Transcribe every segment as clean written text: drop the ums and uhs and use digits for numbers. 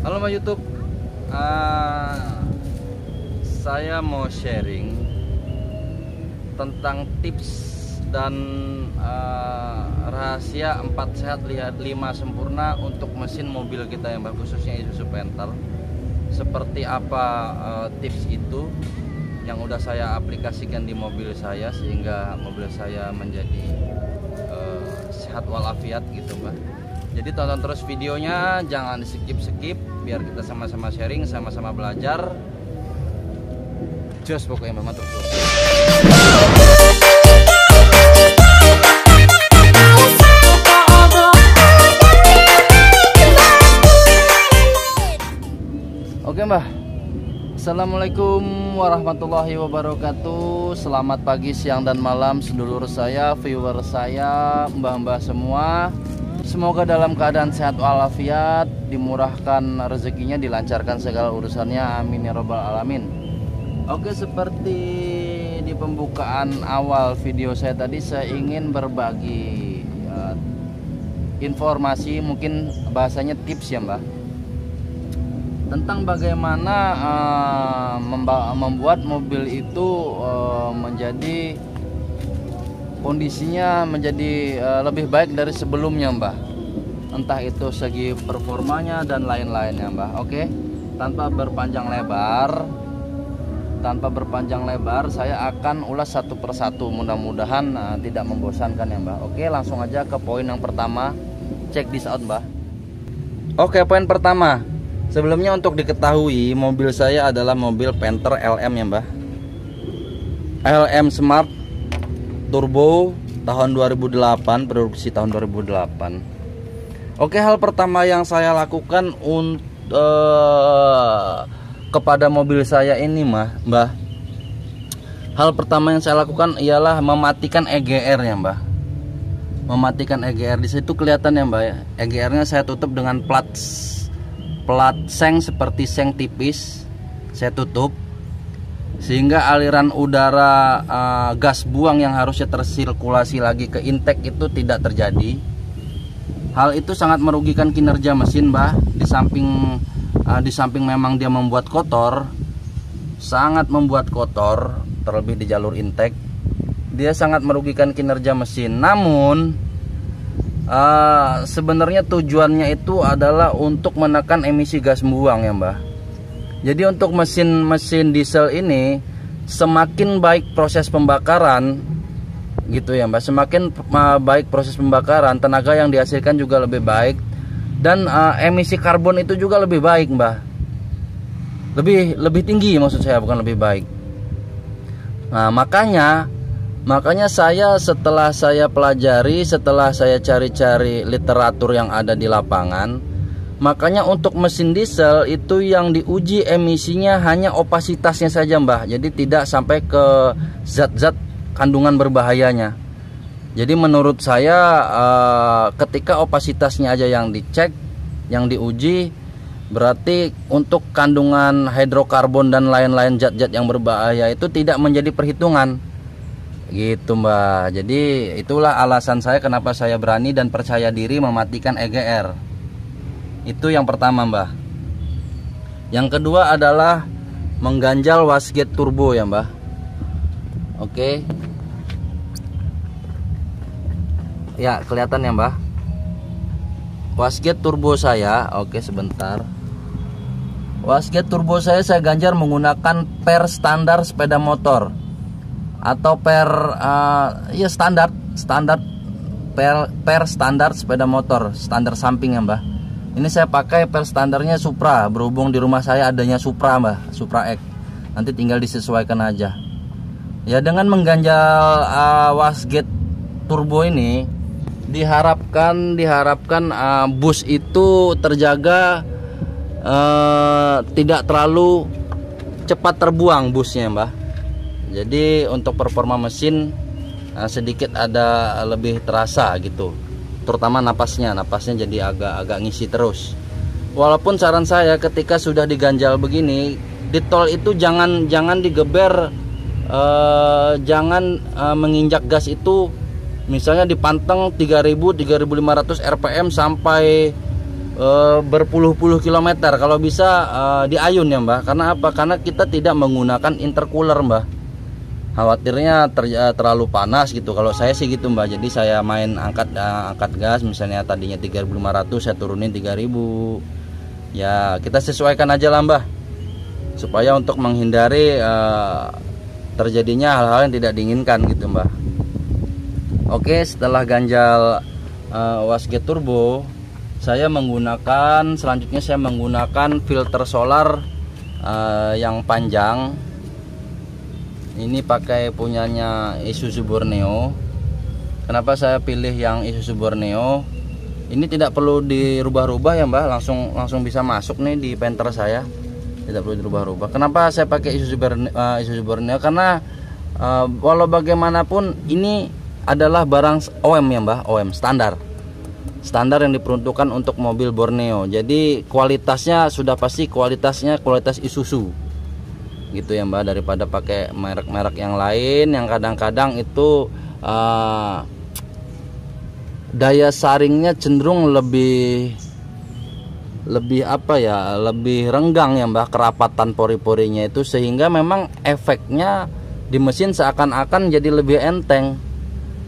Halo Mbak YouTube, saya mau sharing tentang tips dan rahasia 4 sehat 5 sempurna untuk mesin mobil kita yang khususnya Isuzu Panther. Seperti apa tips itu yang udah saya aplikasikan di mobil saya sehingga mobil saya menjadi sehat walafiat gitu Mbak. Jadi tonton terus videonya, jangan di skip biar kita sama-sama sharing, sama-sama belajar. Just pokoknya mantap tuh. Oke Mbah. Assalamualaikum warahmatullahi wabarakatuh. Selamat pagi, siang, dan malam sedulur saya, viewer saya, mbah-mbah semua. Semoga dalam keadaan sehat walafiat, dimurahkan rezekinya, dilancarkan segala urusannya, amin ya robbal alamin. Oke, seperti di pembukaan awal video saya tadi, saya ingin berbagi informasi, mungkin bahasanya tips ya Mbak, tentang bagaimana membuat mobil itu menjadi kondisinya menjadi lebih baik dari sebelumnya Mbah. Entah itu segi performanya dan lain-lainnya Mbah. Oke, tanpa berpanjang lebar saya akan ulas satu persatu, mudah-mudahan tidak membosankan ya Mbah. Oke, langsung aja ke poin yang pertama. Check this out Mbah. Oke, poin pertama, sebelumnya untuk diketahui, mobil saya adalah mobil Panther LM ya Mbah. LM Smart Turbo tahun 2008, produksi tahun 2008. Oke, hal pertama yang saya lakukan kepada mobil saya ini Mbah, hal pertama yang saya lakukan ialah mematikan EGR ya Mbah. Mematikan EGR, di situ kelihatan ya Mbah ya. EGR-nya saya tutup dengan plat seng seperti seng tipis, saya tutup sehingga aliran udara gas buang yang harusnya tersirkulasi lagi ke intake itu tidak terjadi. Hal itu sangat merugikan kinerja mesin Mbah. Di samping memang dia membuat kotor, sangat membuat kotor, terlebih di jalur intake, dia sangat merugikan kinerja mesin. Namun sebenarnya tujuannya itu adalah untuk menekan emisi gas buang ya Mbah. Jadi untuk mesin diesel ini, semakin baik proses pembakaran gitu ya Mbak, semakin baik proses pembakaran, tenaga yang dihasilkan juga lebih baik, dan emisi karbon itu juga lebih baik Mbak. Lebih tinggi maksud saya, bukan lebih baik. Nah, makanya setelah saya pelajari, setelah saya cari-cari literatur yang ada di lapangan, makanya untuk mesin diesel itu yang diuji emisinya hanya opasitasnya saja Mbah. Jadi tidak sampai ke zat-zat kandungan berbahayanya. Jadi menurut saya ketika opasitasnya aja yang dicek, yang diuji, berarti untuk kandungan hidrokarbon dan lain-lain zat-zat yang berbahaya itu tidak menjadi perhitungan. Gitu Mbah. Jadi itulah alasan saya kenapa saya berani dan percaya diri mematikan EGR. Itu yang pertama Mbah. Yang kedua adalah mengganjal wasket turbo ya Mbah. Oke. Ya, kelihatan ya Mbah. Wasket turbo saya, oke sebentar. Wasket turbo saya ganjar menggunakan per standar sepeda motor atau per standar per standar sepeda motor, standar samping ya Mbah. Ini saya pakai per standarnya Supra, berhubung di rumah saya adanya Supra Mbah, Supra X. Nanti tinggal disesuaikan aja. Ya, dengan mengganjal wasket turbo ini diharapkan bus itu terjaga, tidak terlalu cepat terbuang busnya Mbah. Jadi untuk performa mesin sedikit ada lebih terasa gitu. Terutama napasnya jadi agak ngisi terus. Walaupun saran saya ketika sudah diganjal begini, di tol itu jangan digeber, jangan menginjak gas itu misalnya di Panteng 3000 3500 rpm sampai berpuluh-puluh kilometer kalau bisa di ayun ya Mbah. Karena apa? Karena kita tidak menggunakan intercooler Mbah. Khawatirnya terlalu panas gitu. Kalau saya sih gitu Mbah. Jadi saya main angkat gas, misalnya tadinya 3.500 saya turunin 3.000. Ya kita sesuaikan aja lah Mbah, supaya untuk menghindari terjadinya hal-hal yang tidak diinginkan gitu Mbah. Oke, setelah ganjal wasket turbo, selanjutnya saya menggunakan filter solar yang panjang. Ini pakai punyanya Isuzu Borneo. Kenapa saya pilih yang Isuzu Borneo? Ini tidak perlu dirubah-rubah ya Mbah, langsung bisa masuk nih di Panther saya. Tidak perlu dirubah-rubah. Kenapa saya pakai Isuzu Borneo? Karena walau bagaimanapun ini adalah barang OM ya Mbah, OM standar yang diperuntukkan untuk mobil Borneo. Jadi kualitasnya sudah pasti kualitas Isuzu gitu ya Mbah, daripada pakai merek-merek yang lain yang kadang-kadang itu daya saringnya cenderung lebih apa ya, lebih renggang ya Mbah, kerapatan pori-porinya itu, sehingga memang efeknya di mesin seakan-akan jadi lebih enteng.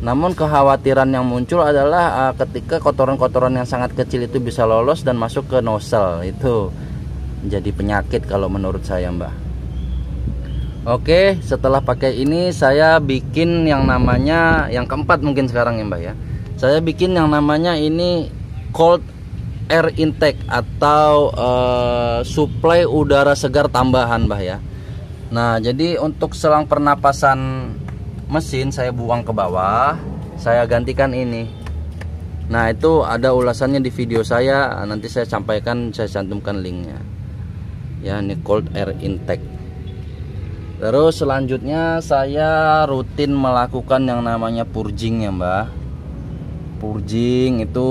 Namun kekhawatiran yang muncul adalah ketika kotoran-kotoran yang sangat kecil itu bisa lolos dan masuk ke nozzle, itu jadi penyakit kalau menurut saya Mbah. Oke, setelah pakai ini saya bikin yang namanya, yang keempat mungkin sekarang ya Mbah ya. Saya bikin yang namanya ini cold air intake atau suplai udara segar tambahan Mbah ya. Nah, jadi untuk selang pernapasan mesin saya buang ke bawah, saya gantikan ini. Nah, itu ada ulasannya di video saya, nanti saya sampaikan, saya cantumkan linknya ya. Ini cold air intake. Terus selanjutnya saya rutin melakukan yang namanya purging ya Mbah. Purging itu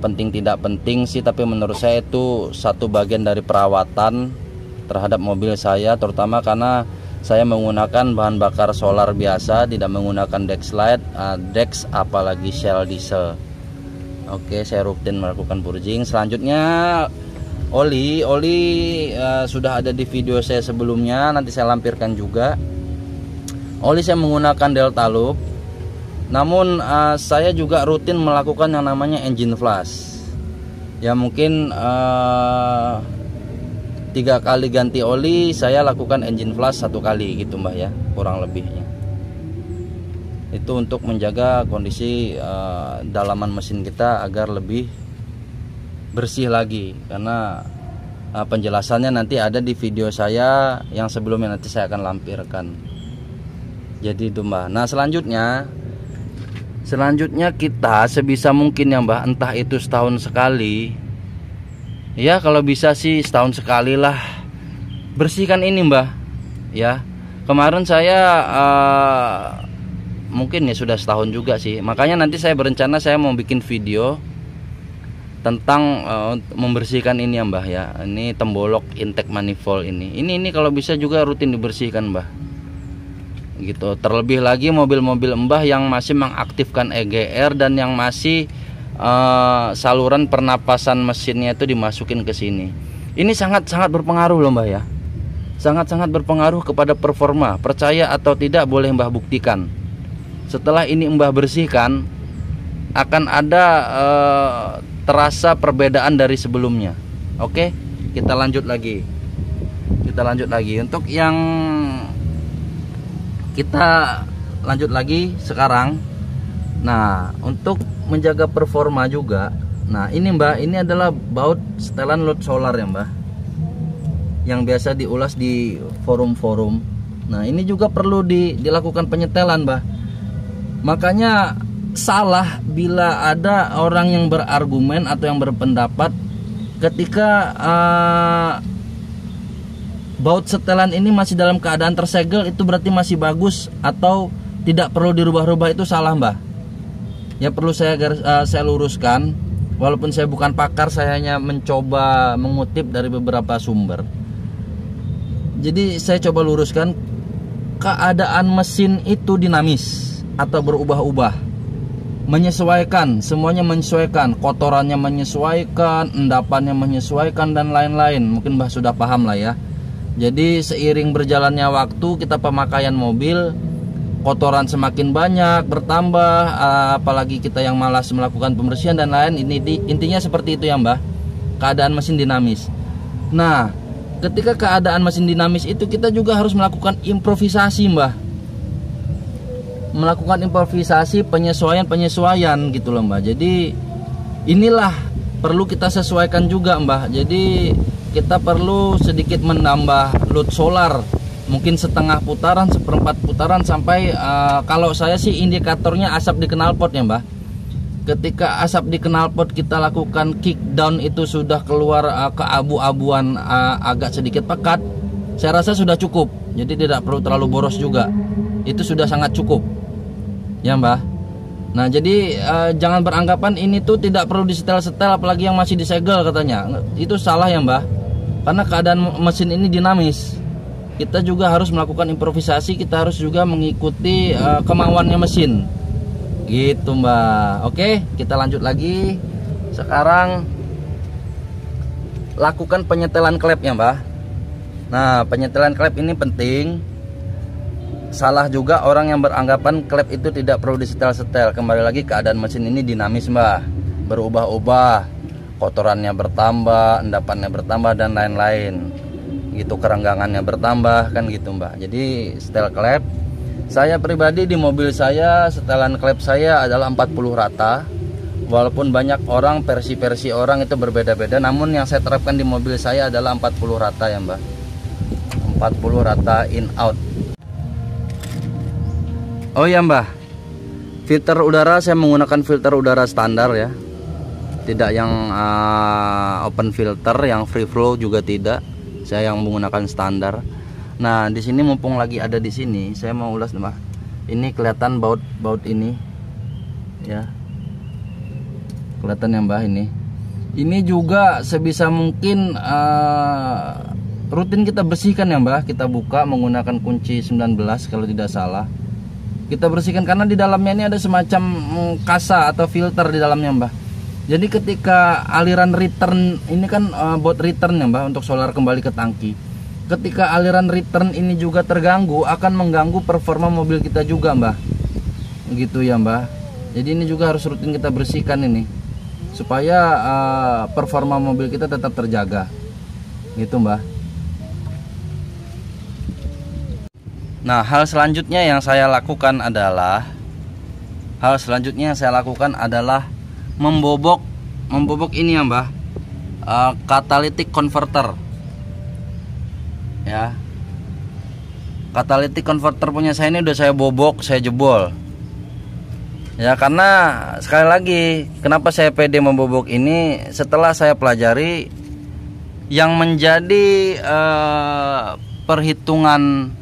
penting tidak penting sih, tapi menurut saya itu satu bagian dari perawatan terhadap mobil saya, terutama karena saya menggunakan bahan bakar solar biasa, tidak menggunakan Dex apalagi Shell diesel. Oke, saya rutin melakukan purging. Selanjutnya oli sudah ada di video saya sebelumnya, nanti saya lampirkan juga. Oli saya menggunakan Delta Loop. Namun saya juga rutin melakukan yang namanya engine flush. Ya mungkin 3 kali ganti oli saya lakukan engine flush 1 kali gitu Mbah ya, kurang lebihnya. Itu untuk menjaga kondisi dalaman mesin kita agar lebih bersih lagi, karena penjelasannya nanti ada di video saya yang sebelumnya, nanti saya akan lampirkan. Jadi itu Mbah. Nah selanjutnya kita sebisa mungkin ya Mbah, entah itu setahun sekali ya, kalau bisa sih setahun sekali lah, bersihkan ini Mbah ya. Kemarin saya mungkin ya sudah setahun juga sih, makanya nanti saya berencana saya mau bikin video tentang membersihkan ini ya Mbah ya. Ini tembolok intake manifold ini kalau bisa juga rutin dibersihkan Mbah gitu. Terlebih lagi mobil-mobil Mbah yang masih mengaktifkan EGR dan yang masih saluran pernapasan mesinnya itu dimasukin ke sini. Ini sangat-sangat berpengaruh loh Mbah ya. Sangat-sangat berpengaruh kepada performa. Percaya atau tidak boleh Mbah buktikan. Setelah ini Mbah bersihkan, akan ada terasa perbedaan dari sebelumnya. Oke, kita lanjut lagi. Untuk yang kita lanjut lagi sekarang. Nah, untuk menjaga performa juga. Nah, ini Mbah, ini adalah baut setelan load solar ya Mbah, yang biasa diulas di forum-forum. Nah, ini juga perlu dilakukan penyetelan Mbah. Makanya salah bila ada orang yang berargumen atau yang berpendapat ketika baut setelan ini masih dalam keadaan tersegel, itu berarti masih bagus atau tidak perlu dirubah-rubah. Itu salah Mbah. Ya perlu saya luruskan, walaupun saya bukan pakar, saya hanya mencoba mengutip dari beberapa sumber. Jadi saya coba luruskan, keadaan mesin itu dinamis atau berubah-ubah. menyesuaikan, semuanya menyesuaikan, kotorannya menyesuaikan, endapannya menyesuaikan, dan lain-lain. Mungkin Mbah sudah paham lah ya. Jadi seiring berjalannya waktu, kita pemakaian mobil, kotoran semakin banyak, bertambah, apalagi kita yang malas melakukan pembersihan dan lain. Intinya seperti itu ya Mbah, keadaan mesin dinamis. Nah, ketika keadaan mesin dinamis itu, kita juga harus melakukan improvisasi Mbah, melakukan improvisasi, penyesuaian gitu loh Mbah. Jadi inilah perlu kita sesuaikan juga Mbah. Jadi kita perlu sedikit menambah load solar, mungkin setengah putaran, seperempat putaran, sampai kalau saya sih indikatornya asap di knalpot ya Mbah. Ketika asap di knalpot kita lakukan kick down, itu sudah keluar keabu-abuan, agak sedikit pekat, saya rasa sudah cukup. Jadi tidak perlu terlalu boros juga, itu sudah sangat cukup ya Mbah. Nah jadi jangan beranggapan ini tuh tidak perlu disetel-setel, apalagi yang masih disegel katanya. Itu salah ya Mbah, karena keadaan mesin ini dinamis. Kita juga harus melakukan improvisasi, kita harus juga mengikuti kemauannya mesin gitu Mbah. Oke, kita lanjut lagi. Sekarang lakukan penyetelan klep ya Mbah. Nah, penyetelan klep ini penting. Salah juga orang yang beranggapan klep itu tidak perlu disetel-setel. Kembali lagi, keadaan mesin ini dinamis Mbah, berubah-ubah, kotorannya bertambah, endapannya bertambah, dan lain-lain gitu, kerenggangannya bertambah kan gitu Mbah. Jadi setel klep, saya pribadi di mobil saya, setelan klep saya adalah 40 rata. Walaupun banyak orang, versi-versi orang itu berbeda-beda, namun yang saya terapkan di mobil saya adalah 40 rata ya Mbah, 40 rata in out. Oh ya Mbah, filter udara saya menggunakan filter udara standar ya, tidak yang open filter, yang free flow juga tidak. Saya yang menggunakan standar. Nah di sini mumpung lagi ada di sini, saya mau ulas Mbah. Ini kelihatan baut ini ya, kelihatan ya Mbah ini. Ini juga sebisa mungkin rutin kita bersihkan ya Mbah. Kita buka menggunakan kunci 19 kalau tidak salah. Kita bersihkan karena di dalamnya ini ada semacam kasa atau filter di dalamnya Mbah. Jadi ketika aliran return ini kan baut return ya Mbah, untuk solar kembali ke tangki. Ketika aliran return ini juga terganggu, akan mengganggu performa mobil kita juga Mbah. Gitu ya Mbah. Jadi ini juga harus rutin kita bersihkan ini, supaya performa mobil kita tetap terjaga. Gitu Mbah. Nah, hal selanjutnya yang saya lakukan adalah membobok ini ya Mbah, catalytic converter ya. Catalytic converter punya saya ini udah saya bobok, saya jebol ya. Karena sekali lagi, kenapa saya pede membobok ini, setelah saya pelajari yang menjadi perhitungan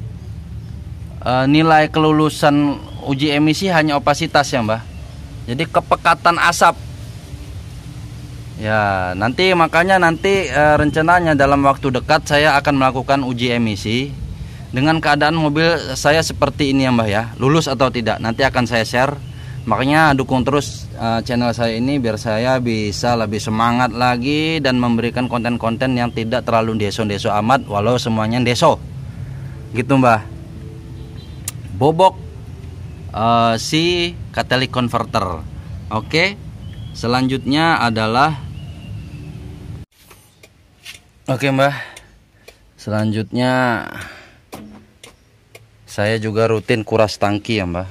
nilai kelulusan uji emisi hanya opasitas ya Mbah. Jadi kepekatan asap ya. Makanya nanti rencananya dalam waktu dekat saya akan melakukan uji emisi dengan keadaan mobil saya seperti ini ya Mbah ya, lulus atau tidak nanti akan saya share. Makanya dukung terus channel saya ini biar saya bisa lebih semangat lagi dan memberikan konten-konten yang tidak terlalu deso-deso amat, walau semuanya deso gitu Mbah. Bobok si catalytic converter. Oke, selanjutnya adalah Mbah, selanjutnya saya juga rutin kuras tangki ya Mbah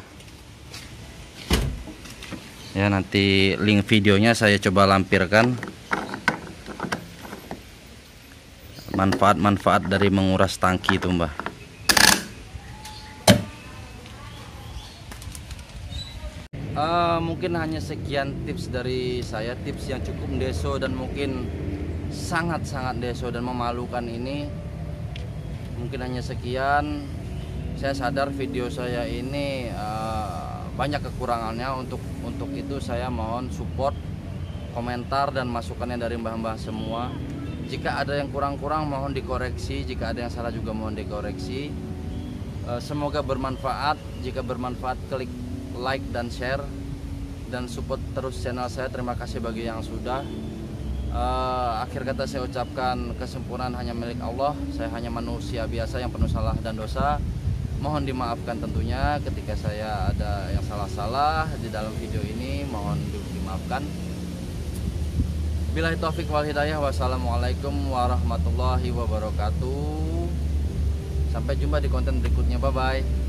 ya. Nanti link videonya saya coba lampirkan, manfaat-manfaat dari menguras tangki itu Mbah. Mungkin hanya sekian tips dari saya, tips yang cukup deso dan mungkin sangat-sangat deso dan memalukan ini. Mungkin hanya sekian. Saya sadar video saya ini banyak kekurangannya. Untuk itu saya mohon support, komentar dan masukannya dari mbah-mbah semua. Jika ada yang kurang-kurang mohon dikoreksi, jika ada yang salah juga mohon dikoreksi. Semoga bermanfaat. Jika bermanfaat, klik like dan share. dan support terus channel saya. Terima kasih bagi yang sudah. Akhir kata saya ucapkan, kesempurnaan hanya milik Allah. Saya hanya manusia biasa yang penuh salah dan dosa. Mohon dimaafkan tentunya ketika saya ada yang salah-salah di dalam video ini. Mohon dimaafkan. Billahi taufik wal hidayah. Wassalamualaikum warahmatullahi wabarakatuh. Sampai jumpa di konten berikutnya. Bye bye.